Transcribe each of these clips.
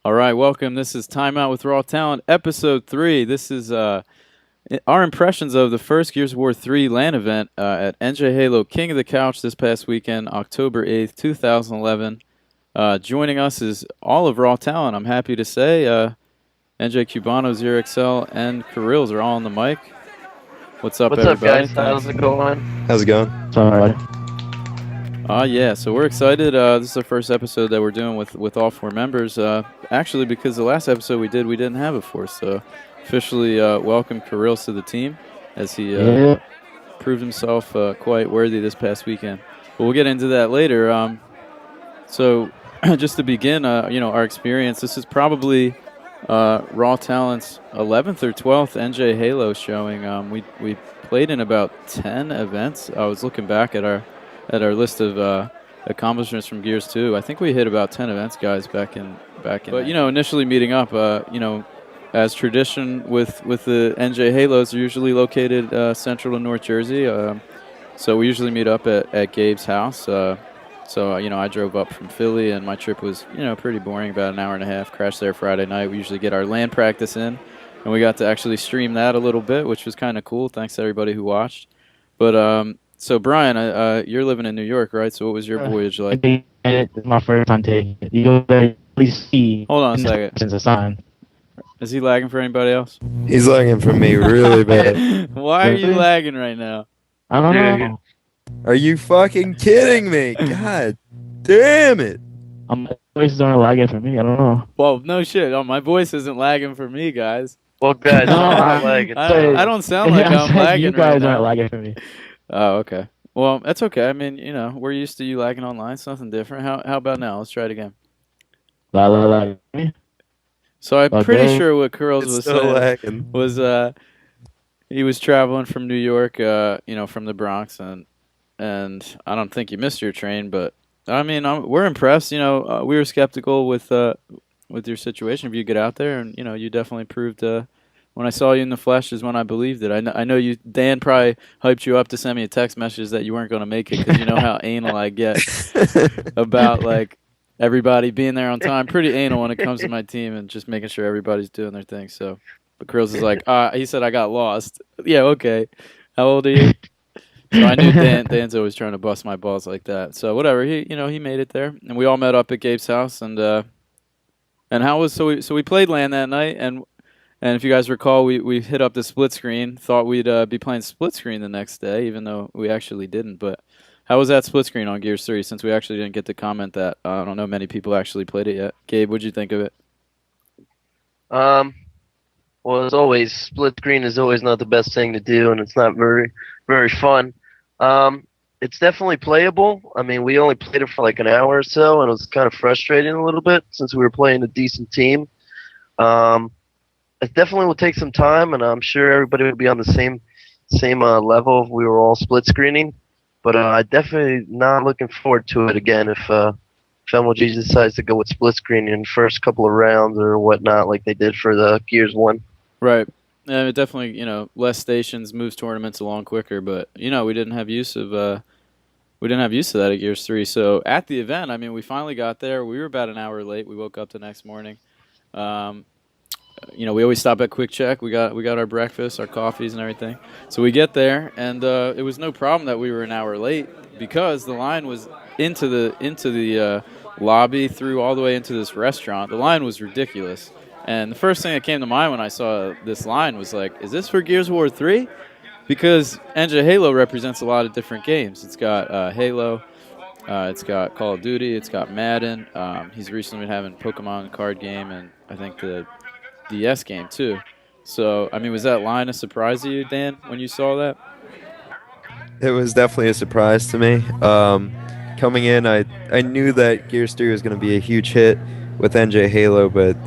All right, welcome. This is Time Out with Raw Talent, Episode 3. This is our impressions of the first Gears of War 3 LAN event at NJHALO King of the Couch this past weekend, October 8th, 2011. Joining us is all of Raw Talent, I'm happy to say. NJ Cubano, ZeroXL, and Kirill's are all on the mic. What's up, What's everybody? up, guys? How's it going? How's it going? Sorry. Yeah, so we're excited. This is the first episode that we're doing with all four members. Actually, because the last episode we didn't have a fourth. So officially welcome Kirill to the team as he proved himself quite worthy this past weekend. But we'll get into that later. So just to begin, our experience, this is probably Raw Talent's 11th or 12th NJHALO showing. We played in about 10 events. I was looking back at our list of accomplishments from Gears 2. I think we hit about 10 events, guys, back in. But initially meeting up, as tradition with the NJHALOs, are usually located central to North Jersey. So we usually meet up at Gabe's house. So I drove up from Philly, and my trip was pretty boring, about an hour and a half. Crashed there Friday night. We usually get our LAN practice in, and we got to actually stream that a little bit, which was kind of cool. Thanks to everybody who watched. But so, Brian, you're living in New York, right? So what was your voyage like? It's my first time taking it. You go there, please see. Hold on a second. Since a sign. Is he lagging for anybody else? He's lagging for me really bad. Why are you lagging right now? I don't know. Are you fucking kidding me? God damn it. My voices aren't lagging for me. I don't know. Well, no shit. Oh, my voice isn't lagging for me, guys. Well, guys, No, I'm lagging. I don't sound like I'm lagging You right guys now. aren't lagging for me. Oh, okay. Well, that's okay. I mean, we're used to you lagging online. It's nothing different. How about now? Let's try it again. La. So I'm pretty Okay. sure what Curls It's was still saying lagging. was he was traveling from New York, from the Bronx, and I don't think you missed your train, but I mean, we're impressed. We were skeptical with your situation if you get out there, and you definitely proved. When I saw you in the flesh is when I believed it. I know you. Dan probably hyped you up to send me a text message that you weren't going to make it because you know how anal I get about like everybody being there on time. Pretty anal when it comes to my team and just making sure everybody's doing their thing. So, but Krills is like, he said I got lost. Yeah, okay. How old are you? So I knew Dan's always trying to bust my balls like that. So whatever, he made it there, and we all met up at Gabe's house, and how was so we played LAN that night, and if you guys recall, we hit up the split screen, thought we'd be playing split screen the next day, even though we actually didn't. But how was that split screen on Gears 3? Since we actually didn't get to comment that, I don't know many people actually played it yet. Gabe, what'd you think of it? Well, as always, split screen is always not the best thing to do, and it's not very, very fun. It's definitely playable. I mean, we only played it for like an hour or so, and it was kind of frustrating a little bit since we were playing a decent team. It definitely will take some time, and I'm sure everybody would be on the same level if we were all split screening. But I definitely not looking forward to it again if MLG decides to go with split screening in the first couple of rounds or whatnot, like they did for the Gears 1. Right. And it definitely, less stations moves tournaments along quicker, but we didn't have use of that at Gears 3. So at the event, I mean, we finally got there. We were about an hour late. We woke up the next morning. We always stop at Quick Check. We got our breakfast, our coffees, and everything. So we get there, and it was no problem that we were an hour late because the line was into the lobby through all the way into this restaurant. The line was ridiculous. And the first thing that came to mind when I saw this line was like, is this for Gears of War 3? Because NJHALO represents a lot of different games. It's got Halo, it's got Call of Duty, it's got Madden. He's recently been having Pokemon card game, and I think the DS game too. So, I mean, was that line a surprise to you, Dan, when you saw that? It was definitely a surprise to me. Coming in, I knew that Gears 3 was going to be a huge hit with NJHALO, but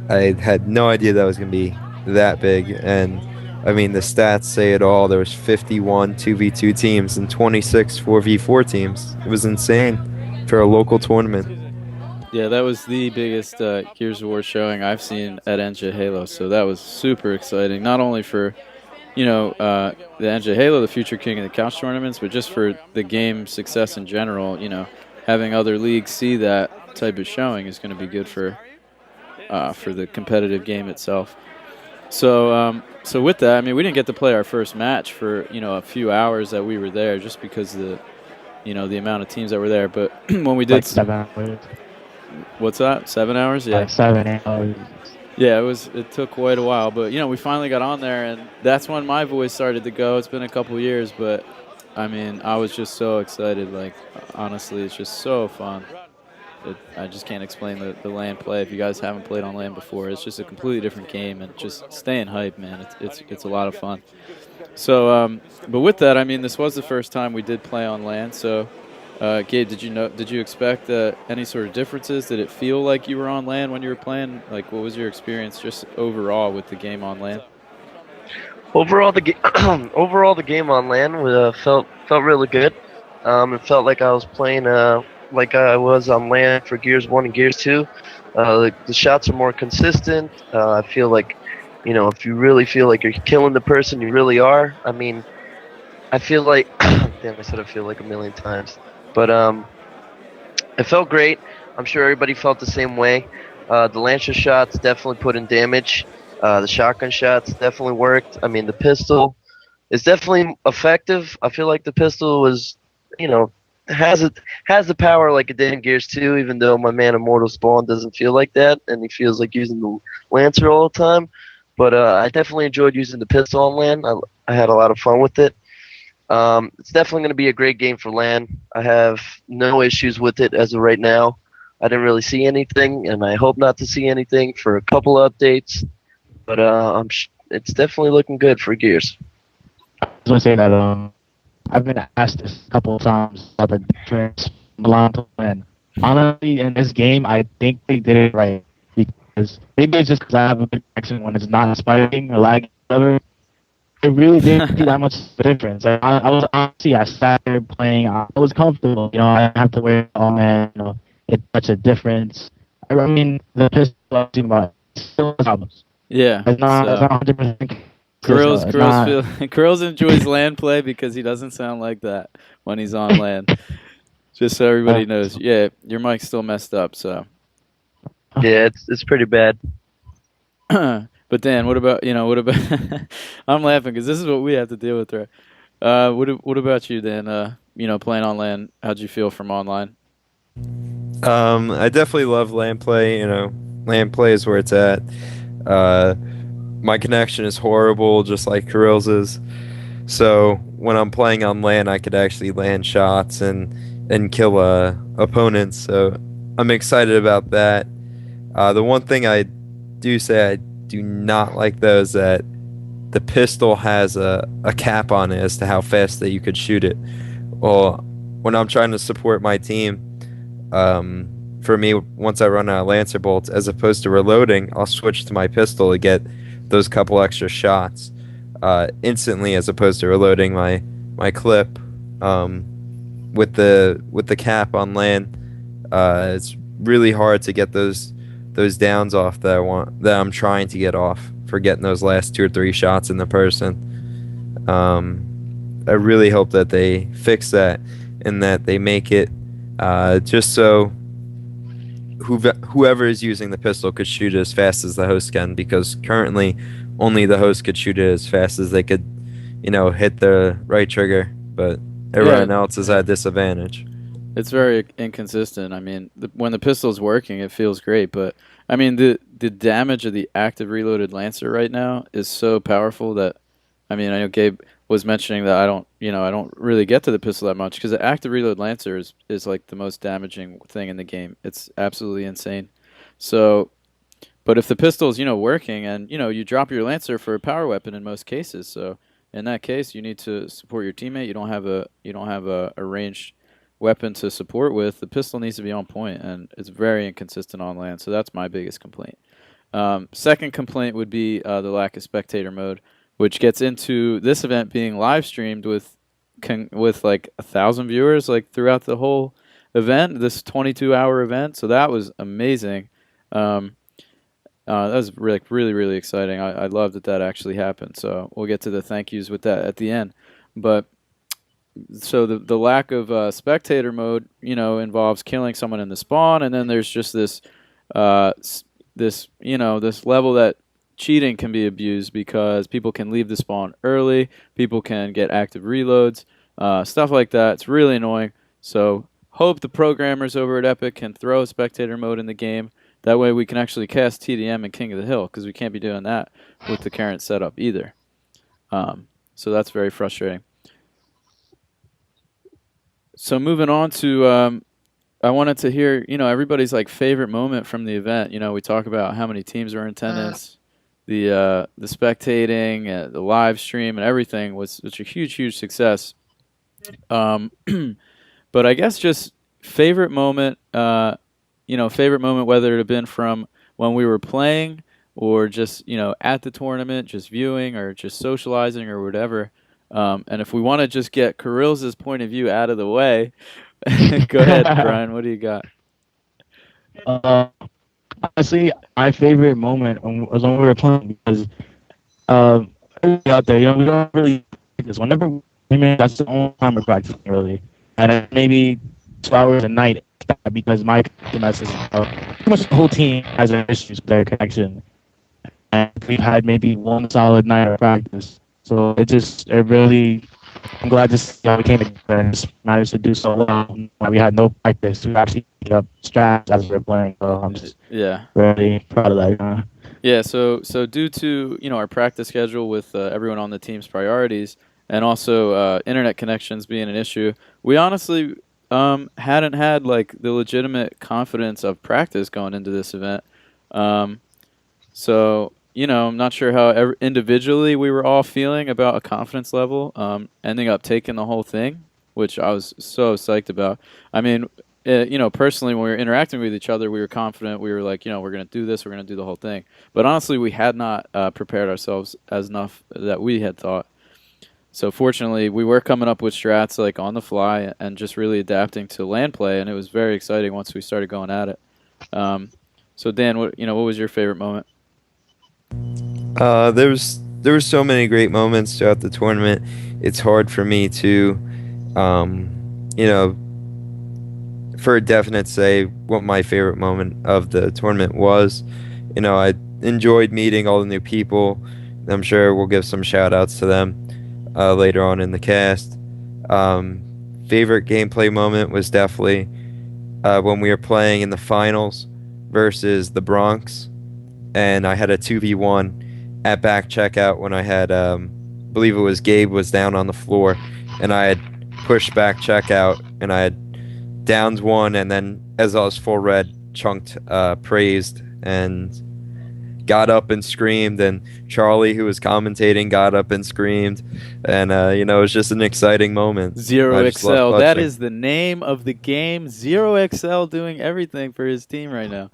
I had no idea that was going to be that big. And, I mean, the stats say it all. There was 51 2v2 teams and 26 4v4 teams. It was insane for a local tournament. Yeah, that was the biggest Gears of War showing I've seen at NJHALO, so that was super exciting. Not only for, the NJHALO, the future King of the Couch tournaments, but just for the game success in general. Having other leagues see that type of showing is going to be good for for the competitive game itself. So with that, I mean, we didn't get to play our first match for a few hours that we were there, just because the amount of teams that were there. But when we did, Like 7 hours. what's that? 7 hours? Yeah. Like 7 hours. Yeah, it took quite a while, but we finally got on there, and that's when my voice started to go. It's been a couple years, but I mean, I was just so excited. Like, honestly, it's just so fun. I just can't explain the LAN play. If you guys haven't played on LAN before, it's just a completely different game, and just staying hyped, man. It's a lot of fun. So, but with that, I mean, this was the first time we did play on LAN. So, Gabe, did you expect any sort of differences? Did it feel like you were on LAN when you were playing? Like, what was your experience just overall with the game on LAN? Overall, the game on LAN felt really good. It felt like I was playing like I was on LAN for Gears 1 and Gears 2. The shots are more consistent. I feel like, if you really feel like you're killing the person, you really are. I mean, I feel like, damn, I said I feel like a million times. But it felt great. I'm sure everybody felt the same way. The Lancer shots definitely put in damage. The shotgun shots definitely worked. I mean, the pistol is definitely effective. I feel like the pistol was, has the power like it did in Gears 2, even though my man Immortal Spawn doesn't feel like that, and he feels like using the Lancer all the time. But I definitely enjoyed using the pistol on LAN. I had a lot of fun with it. It's definitely going to be a great game for LAN. I have no issues with it as of right now. I didn't really see anything, and I hope not to see anything for a couple of updates. But it's definitely looking good for Gears. I was going to say that I've been asked this a couple of times about the difference LAN to LAN. Honestly, in this game, I think they did it right, because maybe it's just because I have a good connection when it's not spiking or lagging or whatever. It really didn't see that much of a difference. Like, I was honestly, I sat there playing. I was comfortable. I didn't have to worry. Oh man, it's such a difference. I mean, the pistol I was talking about still has problems. Yeah. It's not 100%. Krills enjoys LAN play because he doesn't sound like that when he's on LAN. Just so everybody knows. Yeah, your mic's still messed up, so. Yeah, it's pretty bad. But Dan, what about I'm laughing because this is what we have to deal with, right? What about you, Dan? Playing on LAN, how'd you feel from online? I definitely love LAN play. LAN play is where it's at. My connection is horrible, just like Kirill's is. So when I'm playing on LAN, I could actually land shots and kill opponents. So I'm excited about that. The one thing I do say I do not like, though, is that the pistol has a cap on it as to how fast that you could shoot it. Well, when I'm trying to support my team, for me, once I run out of Lancer bolts, as opposed to reloading, I'll switch to my pistol to get those couple extra shots instantly, as opposed to reloading my clip. With the cap on LAN, it's really hard to get those downs off that I'm trying to get off for getting those last 2 or 3 shots in the person. I really hope that they fix that and that they make it just so whoever is using the pistol could shoot it as fast as the host can, because currently only the host could shoot it as fast as they could, hit the right trigger, but everyone else is at a disadvantage. It's very inconsistent. I mean, when the pistol's working, it feels great, but I mean, the damage of the active reloaded Lancer right now is so powerful that, I mean, I know Gabe was mentioning that I don't really get to the pistol that much, because the active reload Lancer is like the most damaging thing in the game. It's absolutely insane. So, but if the pistol's working, and you drop your Lancer for a power weapon in most cases, so in that case you need to support your teammate. You don't have a ranged weapon to support with. The pistol needs to be on point, and it's very inconsistent on LAN. So that's my biggest complaint. Second complaint would be the lack of spectator mode, which gets into this event being live streamed with like 1,000 viewers like throughout the whole event, this 22-hour event. So that was amazing. That was really, really exciting. I love that actually happened. So we'll get to the thank yous with that at the end. But so the lack of spectator mode, involves killing someone in the spawn, and then there's just this this this level that cheating can be abused because people can leave the spawn early, people can get active reloads, stuff like that. It's really annoying. So hope the programmers over at Epic can throw a spectator mode in the game. That way we can actually cast TDM and King of the Hill, because we can't be doing that with the current setup either. So that's very frustrating. So moving on to, I wanted to hear, everybody's like favorite moment from the event. We talk about how many teams were in attendance, the spectating, the live stream, and everything was such a huge success. But I guess just favorite moment, favorite moment, whether it had been from when we were playing or just, at the tournament, just viewing or just socializing or whatever. And if we want to just get Kirill's point of view out of the way, go ahead, Brian. What do you got? Honestly, my favorite moment was when we were playing, because out there, we don't really practice. Whenever we mean, that's the only time we're practicing, really. And then maybe 2 hours a night, because my connection message, pretty much the whole team has issues with their connection. And we've had maybe one solid night of practice. So it really, I'm glad to see how we came together and just managed to do so well. We had no practice. We actually picked up strats as we were playing. So I'm just really proud of that. Yeah, so due to our practice schedule with everyone on the team's priorities, and also internet connections being an issue, we honestly hadn't had like the legitimate confidence of practice going into this event. So I'm not sure how individually we were all feeling about a confidence level, ending up taking the whole thing, which I was so psyched about. I mean, personally, when we were interacting with each other, we were confident. We were like, we're going to do this. We're going to do the whole thing. But honestly, we had not prepared ourselves as enough that we had thought. So fortunately, we were coming up with strats like on the fly and just really adapting to LAN play, and it was very exciting once we started going at it. So Dan, what was your favorite moment? There were so many great moments throughout the tournament. It's hard for me to, for a definite say what my favorite moment of the tournament was. I enjoyed meeting all the new people. I'm sure we'll give some shout outs to them later on in the cast. Favorite gameplay moment was definitely when we were playing in the finals versus the Bronx, and I had a 2v1 at back checkout when I had, believe it was Gabe was down on the floor, and I had pushed back checkout, and I had downs one, and then as I was full red, chunked praised, and got up and screamed, and Charlie, who was commentating, got up and screamed, and it was just an exciting moment. Zero XL, that is the name of the game. Zero XL doing everything for his team right now.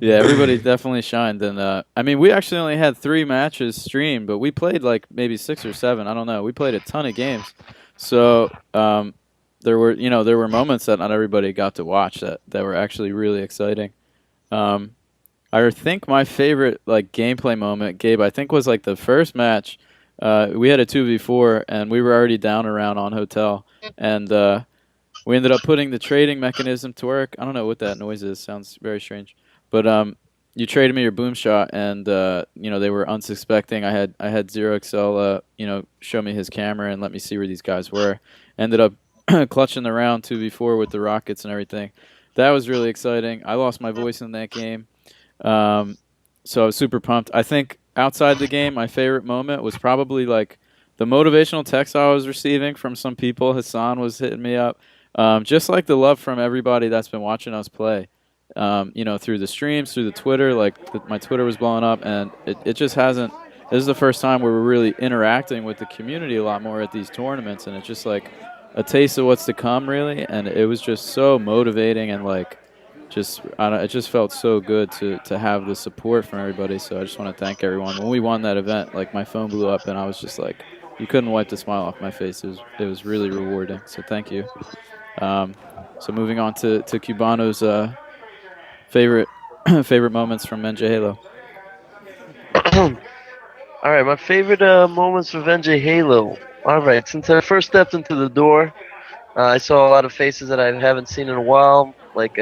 Yeah, everybody definitely shined, and I mean, we actually only had 3 matches streamed, but we played like maybe 6 or 7. I don't know. We played a ton of games, so there were moments that not everybody got to watch that were actually really exciting. I think my favorite like gameplay moment, Gabe, I think was like the first match. We had a 2v4, and we were already down around on hotel, and we ended up putting the trading mechanism to work. I don't know what that noise is. Sounds very strange. But you traded me your boom shot, and they were unsuspecting. I had Zero XL, show me his camera and let me see where these guys were. Ended up clutching the round 2v4 with the rockets and everything. That was really exciting. I lost my voice in that game, so I was super pumped. I think outside the game, my favorite moment was probably like the motivational text I was receiving from some people. Hassan was hitting me up, just like the love from everybody that's been watching us play. Through the streams, through the Twitter, my Twitter was blowing up, and it just hasn't. This is the first time where we're really interacting with the community a lot more at these tournaments, and it's just like a taste of what's to come, really. And it was just so motivating, and it just felt so good to have the support from everybody. So I just want to thank everyone. When we won that event, like my phone blew up, and I was just like, you couldn't wipe the smile off my face. It was really rewarding. So thank you. So moving on to Cubano's favorite moments from NJHALO. All right, my favorite moments from NJHALO. All right, since I first stepped into the door, I saw a lot of faces that I haven't seen in a while, like